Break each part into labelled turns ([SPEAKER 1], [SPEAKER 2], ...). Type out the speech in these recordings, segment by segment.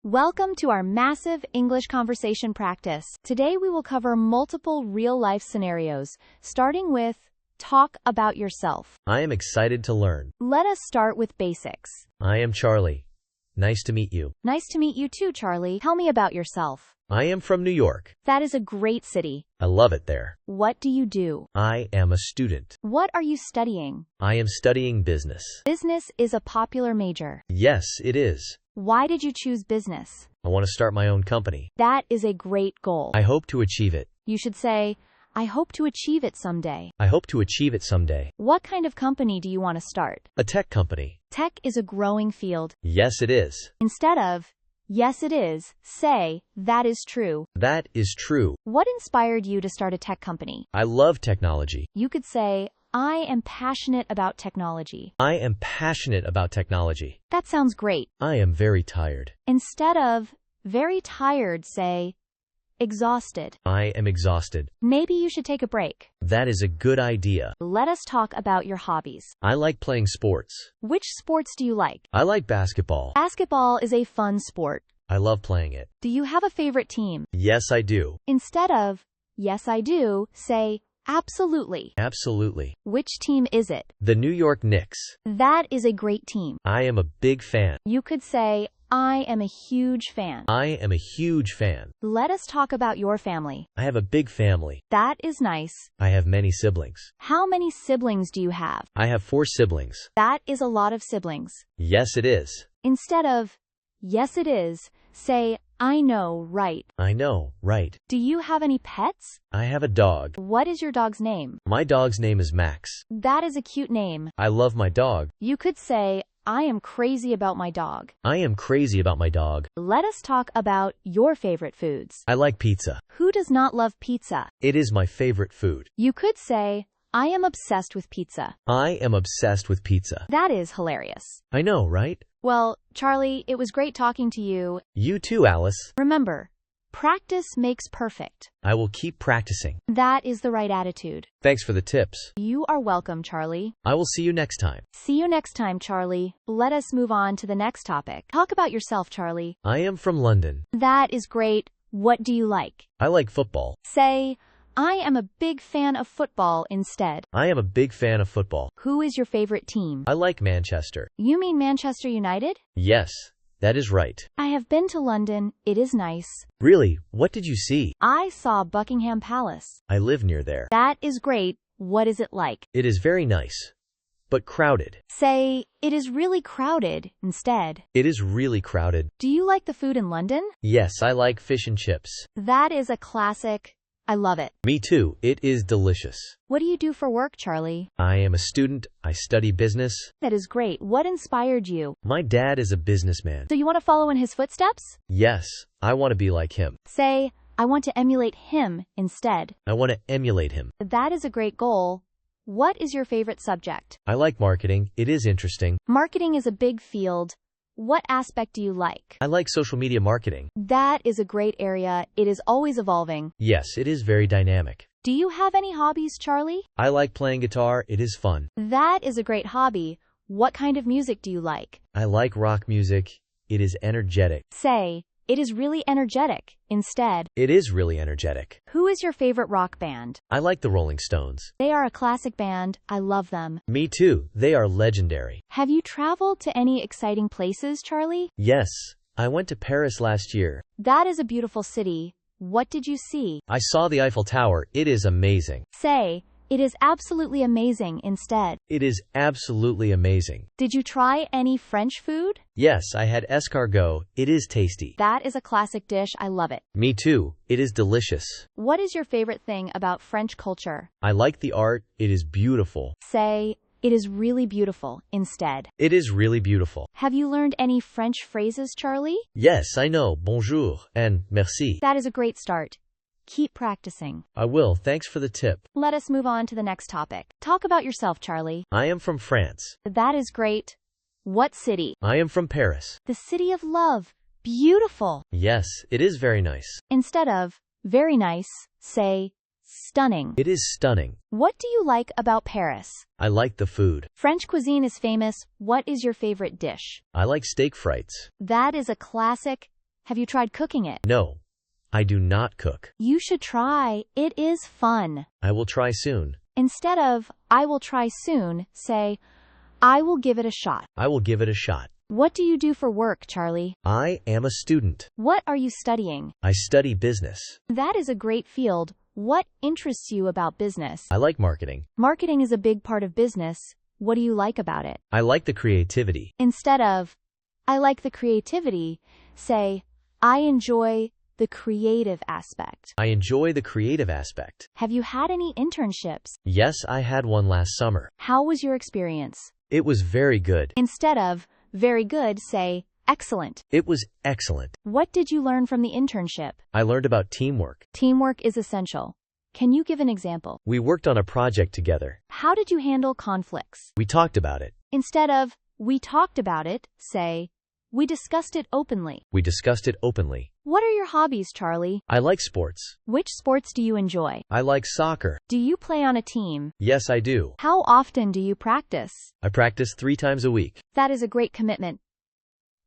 [SPEAKER 1] Welcome to our massive English conversation practice. Today we will cover multiple real-life scenarios, starting with talk about yourself.
[SPEAKER 2] I am excited to learn.
[SPEAKER 1] Let us start with basics.
[SPEAKER 2] I am Charlie. Nice to meet you.
[SPEAKER 1] Nice to meet you too, Charlie. Tell me about yourself.
[SPEAKER 2] I am from New York.
[SPEAKER 1] That is a great city.
[SPEAKER 2] I love it there.
[SPEAKER 1] What do you do?
[SPEAKER 2] I am a student.
[SPEAKER 1] What are you studying?
[SPEAKER 2] I am studying business.
[SPEAKER 1] Business is a popular major.
[SPEAKER 2] Yes, it is.
[SPEAKER 1] Why did you choose business?
[SPEAKER 2] I want to start my own company.
[SPEAKER 1] That is a great goal.
[SPEAKER 2] I hope to achieve it.
[SPEAKER 1] You should say, I hope to achieve it someday.
[SPEAKER 2] I hope to achieve it someday.
[SPEAKER 1] What kind of company do you want to start?
[SPEAKER 2] A tech company.
[SPEAKER 1] Tech is a growing field.
[SPEAKER 2] Yes, it is.
[SPEAKER 1] Instead of, yes it is, say, that is true.
[SPEAKER 2] That is true.
[SPEAKER 1] What inspired you to start a tech company?
[SPEAKER 2] I love technology.
[SPEAKER 1] You could say, I am passionate about technology.
[SPEAKER 2] I am passionate about technology.
[SPEAKER 1] That sounds great.
[SPEAKER 2] I am very tired.
[SPEAKER 1] Instead of, very tired, say, exhausted.
[SPEAKER 2] I am exhausted.
[SPEAKER 1] Maybe you should take a break.
[SPEAKER 2] That is a good idea.
[SPEAKER 1] Let us talk about your hobbies.
[SPEAKER 2] I like playing sports.
[SPEAKER 1] Which sports do you like?
[SPEAKER 2] I like basketball.
[SPEAKER 1] Basketball is a fun sport.
[SPEAKER 2] I love playing it.
[SPEAKER 1] Do you have a favorite team?
[SPEAKER 2] Yes, I do.
[SPEAKER 1] Instead of, yes I do, say, absolutely.
[SPEAKER 2] Absolutely.
[SPEAKER 1] Which team is it?
[SPEAKER 2] The New York Knicks.
[SPEAKER 1] That is a great team.
[SPEAKER 2] I am a big fan.
[SPEAKER 1] You could say, I am a huge fan.
[SPEAKER 2] I am a huge fan.
[SPEAKER 1] Let us talk about your family.
[SPEAKER 2] I have a big family.
[SPEAKER 1] That is nice.
[SPEAKER 2] I have many siblings.
[SPEAKER 1] How many siblings do you have?
[SPEAKER 2] I have 4 siblings.
[SPEAKER 1] That is a lot of siblings.
[SPEAKER 2] Yes, it is.
[SPEAKER 1] Instead of, yes it is, say, I know, right.
[SPEAKER 2] I know, right.
[SPEAKER 1] Do you have any pets?
[SPEAKER 2] I have a dog.
[SPEAKER 1] What is your dog's name?
[SPEAKER 2] My dog's name is Max.
[SPEAKER 1] That is a cute name.
[SPEAKER 2] I love my dog.
[SPEAKER 1] You could say, I am crazy about my dog.
[SPEAKER 2] I am crazy about my dog.
[SPEAKER 1] Let us talk about your favorite foods.
[SPEAKER 2] I like pizza.
[SPEAKER 1] Who does not love pizza?
[SPEAKER 2] It is my favorite food.
[SPEAKER 1] You could say, I am obsessed with pizza.
[SPEAKER 2] I am obsessed with pizza.
[SPEAKER 1] That is hilarious.
[SPEAKER 2] I know, right?
[SPEAKER 1] Well, Charlie, it was great talking to you.
[SPEAKER 2] You too, Alice.
[SPEAKER 1] Remember, practice makes perfect.
[SPEAKER 2] I will keep practicing.
[SPEAKER 1] That is the right attitude.
[SPEAKER 2] Thanks for the tips.
[SPEAKER 1] You are welcome, Charlie.
[SPEAKER 2] I will see you next time.
[SPEAKER 1] See you next time, Charlie. Let us move on to the next topic. Talk about yourself, Charlie.
[SPEAKER 2] I am from London.
[SPEAKER 1] That is great. What do you like?
[SPEAKER 2] I like football.
[SPEAKER 1] Say, I am a big fan of football instead.
[SPEAKER 2] I am a big fan of football.
[SPEAKER 1] Who is your favorite team?
[SPEAKER 2] I like Manchester.
[SPEAKER 1] You mean Manchester United?
[SPEAKER 2] Yes, that is right.
[SPEAKER 1] I have been to London. It is nice.
[SPEAKER 2] Really? What did you see?
[SPEAKER 1] I saw Buckingham Palace.
[SPEAKER 2] I live near there.
[SPEAKER 1] That is great. What is it like?
[SPEAKER 2] It is very nice, but crowded.
[SPEAKER 1] Say, it is really crowded instead.
[SPEAKER 2] It is really crowded.
[SPEAKER 1] Do you like the food in London?
[SPEAKER 2] Yes, I like fish and chips.
[SPEAKER 1] That is a classic. I love it.
[SPEAKER 2] Me too. It is delicious.
[SPEAKER 1] What do you do for work, Charlie?
[SPEAKER 2] I am a student. I study business.
[SPEAKER 1] That is great. What inspired you?
[SPEAKER 2] My dad is a businessman.
[SPEAKER 1] So you want to follow in his footsteps?
[SPEAKER 2] Yes, I want to be like him.
[SPEAKER 1] Say, I want to emulate him instead.
[SPEAKER 2] I want to emulate him.
[SPEAKER 1] That is a great goal. What is your favorite subject?
[SPEAKER 2] I like marketing. It is interesting.
[SPEAKER 1] Marketing is a big field. What aspect do you like?
[SPEAKER 2] I like social media marketing.
[SPEAKER 1] That is a great area. It is always evolving.
[SPEAKER 2] Yes, it is very dynamic.
[SPEAKER 1] Do you have any hobbies, Charlie?
[SPEAKER 2] I like playing guitar. It is fun.
[SPEAKER 1] That is a great hobby. What kind of music do you like?
[SPEAKER 2] I like rock music. It is energetic.
[SPEAKER 1] Say, it is really energetic instead.
[SPEAKER 2] It is really energetic.
[SPEAKER 1] Who is your favorite rock band?
[SPEAKER 2] I like the Rolling Stones.
[SPEAKER 1] They are a classic band. I love them.
[SPEAKER 2] Me too. They are legendary.
[SPEAKER 1] Have you traveled to any exciting places, Charlie?
[SPEAKER 2] Yes, I went to Paris last year.
[SPEAKER 1] That is a beautiful city. What did you see?
[SPEAKER 2] I saw the Eiffel Tower. It is amazing.
[SPEAKER 1] Say, it is absolutely amazing instead.
[SPEAKER 2] It is absolutely amazing.
[SPEAKER 1] Did you try any French food?
[SPEAKER 2] Yes, I had escargot. It is tasty.
[SPEAKER 1] That is a classic dish. I love it.
[SPEAKER 2] Me too. It is delicious.
[SPEAKER 1] What is your favorite thing about French culture?
[SPEAKER 2] I like the art. It is beautiful.
[SPEAKER 1] Say, it is really beautiful instead.
[SPEAKER 2] It is really beautiful.
[SPEAKER 1] Have you learned any French phrases, Charlie?
[SPEAKER 2] Yes, I know. Bonjour and merci.
[SPEAKER 1] That is a great start. Keep practicing.
[SPEAKER 2] I will. Thanks for the tip.
[SPEAKER 1] Let us move on to the next topic. Talk about yourself, Charlie.
[SPEAKER 2] I am from France.
[SPEAKER 1] That is great. What city?
[SPEAKER 2] I am from Paris.
[SPEAKER 1] The city of love. Beautiful.
[SPEAKER 2] Yes, it is very nice.
[SPEAKER 1] Instead of very nice, say stunning.
[SPEAKER 2] It is stunning.
[SPEAKER 1] What do you like about Paris?
[SPEAKER 2] I like the food.
[SPEAKER 1] French cuisine is famous. What is your favorite dish?
[SPEAKER 2] I like steak frites.
[SPEAKER 1] That is a classic. Have you tried cooking it?
[SPEAKER 2] No, I do not cook.
[SPEAKER 1] You should try. It is fun.
[SPEAKER 2] I will try soon.
[SPEAKER 1] Instead of, I will try soon, say, I will give it a shot.
[SPEAKER 2] I will give it a shot.
[SPEAKER 1] What do you do for work, Charlie?
[SPEAKER 2] I am a student.
[SPEAKER 1] What are you studying?
[SPEAKER 2] I study business.
[SPEAKER 1] That is a great field. What interests you about business?
[SPEAKER 2] I like marketing.
[SPEAKER 1] Marketing is a big part of business. What do you like about it?
[SPEAKER 2] I like the creativity.
[SPEAKER 1] Instead of, I like the creativity, say, I enjoy the creative aspect.
[SPEAKER 2] I enjoy the creative aspect.
[SPEAKER 1] Have you had any internships?
[SPEAKER 2] Yes, I had one last summer.
[SPEAKER 1] How was your experience?
[SPEAKER 2] It was very good.
[SPEAKER 1] Instead of, very good, say, excellent.
[SPEAKER 2] It was excellent.
[SPEAKER 1] What did you learn from the internship?
[SPEAKER 2] I learned about teamwork.
[SPEAKER 1] Teamwork is essential. Can you give an example?
[SPEAKER 2] We worked on a project together.
[SPEAKER 1] How did you handle conflicts?
[SPEAKER 2] We talked about it.
[SPEAKER 1] Instead of, we talked about it, say, we discussed it openly.
[SPEAKER 2] We discussed it openly.
[SPEAKER 1] What are your hobbies, Charlie?
[SPEAKER 2] I like sports.
[SPEAKER 1] Which sports do you enjoy?
[SPEAKER 2] I like soccer.
[SPEAKER 1] Do you play on a team?
[SPEAKER 2] Yes, I do.
[SPEAKER 1] How often do you practice?
[SPEAKER 2] I practice 3 times a week.
[SPEAKER 1] That is a great commitment.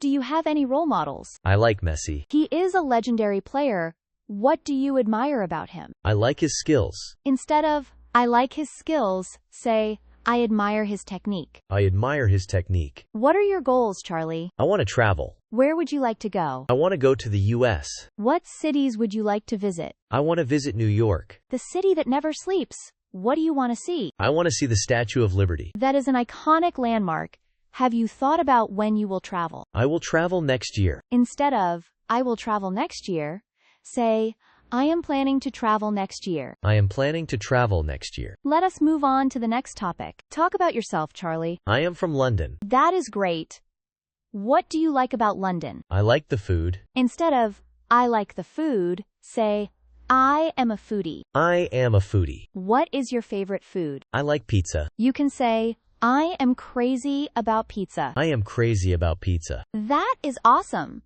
[SPEAKER 1] Do you have any role models?
[SPEAKER 2] I like Messi.
[SPEAKER 1] He is a legendary player. What do you admire about him?
[SPEAKER 2] I like his skills.
[SPEAKER 1] Instead of, I like his skills, say, I admire his technique.
[SPEAKER 2] I admire his technique.
[SPEAKER 1] What are your goals, Charlie?
[SPEAKER 2] I want to travel.
[SPEAKER 1] Where would you like to go?
[SPEAKER 2] I want to go to the U.S.
[SPEAKER 1] What cities would you like to visit?
[SPEAKER 2] I want to visit New York.
[SPEAKER 1] The city that never sleeps. What do you want to see?
[SPEAKER 2] I want to see the Statue of Liberty.
[SPEAKER 1] That is an iconic landmark. Have you thought about when you will travel?
[SPEAKER 2] I will travel next year.
[SPEAKER 1] Instead of, I will travel next year, say, I am planning to travel next year.
[SPEAKER 2] I am planning to travel next year.
[SPEAKER 1] Let us move on to the next topic. Talk about yourself, Charlie.
[SPEAKER 2] I am from London.
[SPEAKER 1] That is great. What do you like about London?
[SPEAKER 2] I like the food.
[SPEAKER 1] Instead of, I like the food, say, I am a foodie.
[SPEAKER 2] I am a foodie.
[SPEAKER 1] What is your favorite food?
[SPEAKER 2] I like pizza.
[SPEAKER 1] You can say, I am crazy about pizza.
[SPEAKER 2] I am crazy about pizza.
[SPEAKER 1] That is awesome.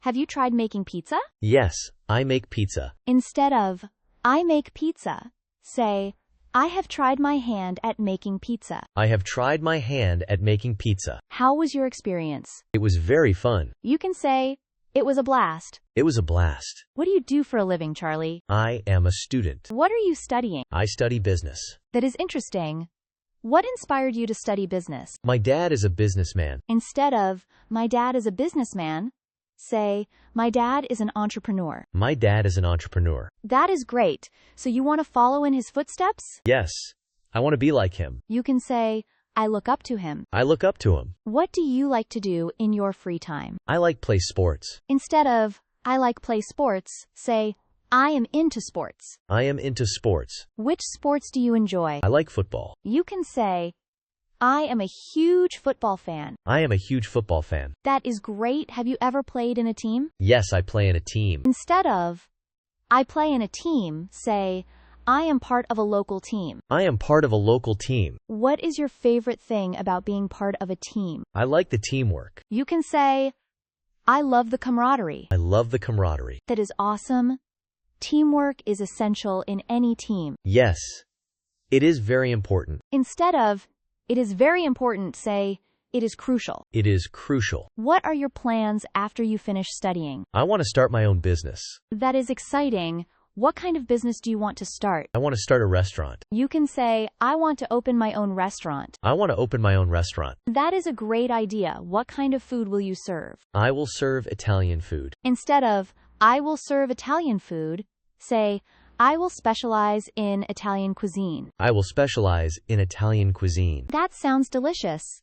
[SPEAKER 1] Have you tried making pizza?
[SPEAKER 2] Yes, I make pizza.
[SPEAKER 1] Instead of, I make pizza, say, I have tried my hand at making pizza.
[SPEAKER 2] I have tried my hand at making pizza.
[SPEAKER 1] How was your experience?
[SPEAKER 2] It was very fun.
[SPEAKER 1] You can say, it was a blast.
[SPEAKER 2] It was a blast.
[SPEAKER 1] What do you do for a living, Charlie?
[SPEAKER 2] I am a student.
[SPEAKER 1] What are you studying?
[SPEAKER 2] I study business.
[SPEAKER 1] That is interesting. What inspired you to study business?
[SPEAKER 2] My dad is a businessman.
[SPEAKER 1] Instead of, my dad is a businessman, say, my dad is an entrepreneur.
[SPEAKER 2] My dad is an entrepreneur.
[SPEAKER 1] That is great. So you want to follow in his footsteps?
[SPEAKER 2] Yes, I want to be like him.
[SPEAKER 1] You can say, I look up to him.
[SPEAKER 2] I look up to him.
[SPEAKER 1] What do you like to do in your free time?
[SPEAKER 2] I like play sports.
[SPEAKER 1] Instead of, I like play sports, say, I am into sports.
[SPEAKER 2] I am into sports.
[SPEAKER 1] Which sports do you enjoy?
[SPEAKER 2] I like football.
[SPEAKER 1] You can say, I am a huge football fan.
[SPEAKER 2] I am a huge football fan.
[SPEAKER 1] That is great. Have you ever played in a team?
[SPEAKER 2] Yes, I play in a team.
[SPEAKER 1] Instead of, I play in a team, say, I am part of a local team.
[SPEAKER 2] I am part of a local team.
[SPEAKER 1] What is your favorite thing about being part of a team?
[SPEAKER 2] I like the teamwork.
[SPEAKER 1] You can say, I love the camaraderie.
[SPEAKER 2] I love the camaraderie.
[SPEAKER 1] That is awesome. Teamwork is essential in any team.
[SPEAKER 2] Yes, it is very important.
[SPEAKER 1] Instead of, it is very important, say, it is crucial.
[SPEAKER 2] It is crucial.
[SPEAKER 1] What are your plans after you finish studying?
[SPEAKER 2] I want to start my own business.
[SPEAKER 1] That is exciting. What kind of business do you want to start?
[SPEAKER 2] I want to start a restaurant.
[SPEAKER 1] You can say, I want to open my own restaurant.
[SPEAKER 2] I want to open my own restaurant.
[SPEAKER 1] That is a great idea. What kind of food will you serve?
[SPEAKER 2] I will serve Italian food.
[SPEAKER 1] Instead of, I will serve Italian food, say, I will specialize in Italian cuisine.
[SPEAKER 2] I will specialize in Italian cuisine.
[SPEAKER 1] That sounds delicious.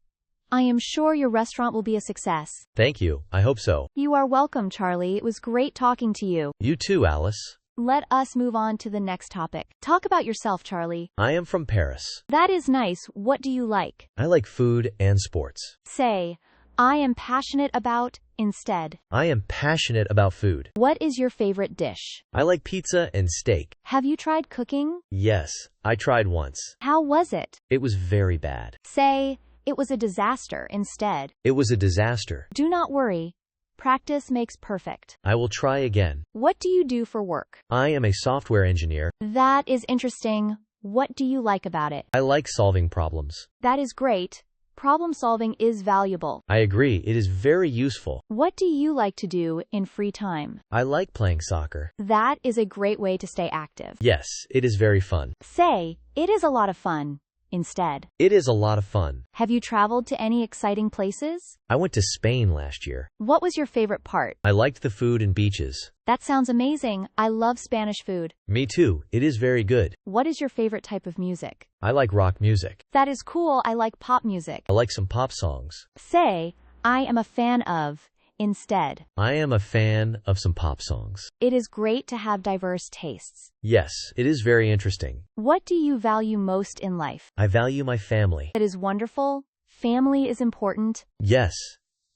[SPEAKER 1] I am sure your restaurant will be a success.
[SPEAKER 2] Thank you. I hope so.
[SPEAKER 1] You are welcome, Charlie. It was great talking to you.
[SPEAKER 2] You too, Alice.
[SPEAKER 1] Let us move on to the next topic. Talk about yourself, Charlie.
[SPEAKER 2] I am from Paris.
[SPEAKER 1] That is nice. What do you like?
[SPEAKER 2] I like food and sports.
[SPEAKER 1] Say, I am passionate about, instead.
[SPEAKER 2] I am passionate about food.
[SPEAKER 1] What is your favorite dish?
[SPEAKER 2] I like pizza and steak.
[SPEAKER 1] Have you tried cooking?
[SPEAKER 2] Yes, I tried once.
[SPEAKER 1] How was it?
[SPEAKER 2] It was very bad.
[SPEAKER 1] Say, it was a disaster instead.
[SPEAKER 2] It was a disaster.
[SPEAKER 1] Do not worry. Practice makes perfect.
[SPEAKER 2] I will try again.
[SPEAKER 1] What do you do for work?
[SPEAKER 2] I am a software engineer.
[SPEAKER 1] That is interesting. What do you like about it?
[SPEAKER 2] I like solving problems.
[SPEAKER 1] That is great. Problem solving is valuable.
[SPEAKER 2] I agree, it is very useful.
[SPEAKER 1] What do you like to do in free time?
[SPEAKER 2] I like playing soccer.
[SPEAKER 1] That is a great way to stay active.
[SPEAKER 2] Yes, it is very fun.
[SPEAKER 1] Say, it is a lot of fun. Instead,
[SPEAKER 2] It is a lot of fun.
[SPEAKER 1] have you traveled to any exciting places?
[SPEAKER 2] I went to Spain last year.
[SPEAKER 1] What was your favorite part?
[SPEAKER 2] I liked the food and beaches.
[SPEAKER 1] That sounds amazing. I love Spanish food.
[SPEAKER 2] Me too, it is very good.
[SPEAKER 1] What is your favorite type of music?
[SPEAKER 2] I like rock music.
[SPEAKER 1] That is cool. I like pop music.
[SPEAKER 2] I like some pop songs.
[SPEAKER 1] Say, I am a fan of. Instead,
[SPEAKER 2] I am a fan of some pop songs.
[SPEAKER 1] it is great to have diverse tastes.
[SPEAKER 2] Yes, it is very interesting.
[SPEAKER 1] What do you value most in life?
[SPEAKER 2] I value my family.
[SPEAKER 1] That is wonderful. Family is important.
[SPEAKER 2] Yes,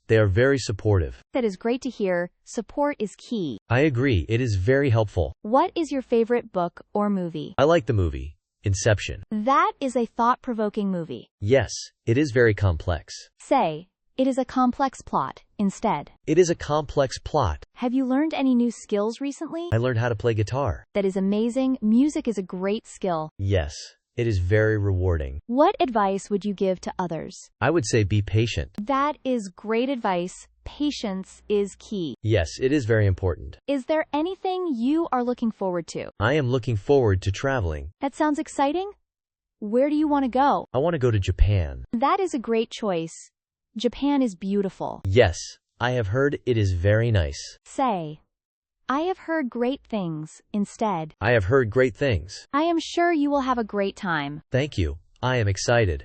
[SPEAKER 2] they are very supportive.
[SPEAKER 1] That is great to hear. Support is key.
[SPEAKER 2] I agree, it is very helpful.
[SPEAKER 1] What is your favorite book or movie?
[SPEAKER 2] I like the movie, Inception.
[SPEAKER 1] That is a thought-provoking movie.
[SPEAKER 2] Yes, it is very complex.
[SPEAKER 1] Say, it is a complex plot. Instead,
[SPEAKER 2] It is a complex plot.
[SPEAKER 1] have you learned any new skills recently?
[SPEAKER 2] I learned how to play guitar.
[SPEAKER 1] That is amazing. Music is a great skill.
[SPEAKER 2] Yes, it is very rewarding.
[SPEAKER 1] What advice would you give to others?
[SPEAKER 2] I would say be patient.
[SPEAKER 1] That is great advice. Patience is key.
[SPEAKER 2] Yes, it is very important.
[SPEAKER 1] Is there anything you are looking forward to?
[SPEAKER 2] I am looking forward to traveling.
[SPEAKER 1] That sounds exciting. Where do you want to go?
[SPEAKER 2] I want to go to Japan.
[SPEAKER 1] That is a great choice. Japan is beautiful.
[SPEAKER 2] Yes, I have heard it is very nice.
[SPEAKER 1] Say, I have heard great things. Instead,
[SPEAKER 2] I have heard great things.
[SPEAKER 1] I am sure you will have a great time.
[SPEAKER 2] Thank you. I am excited.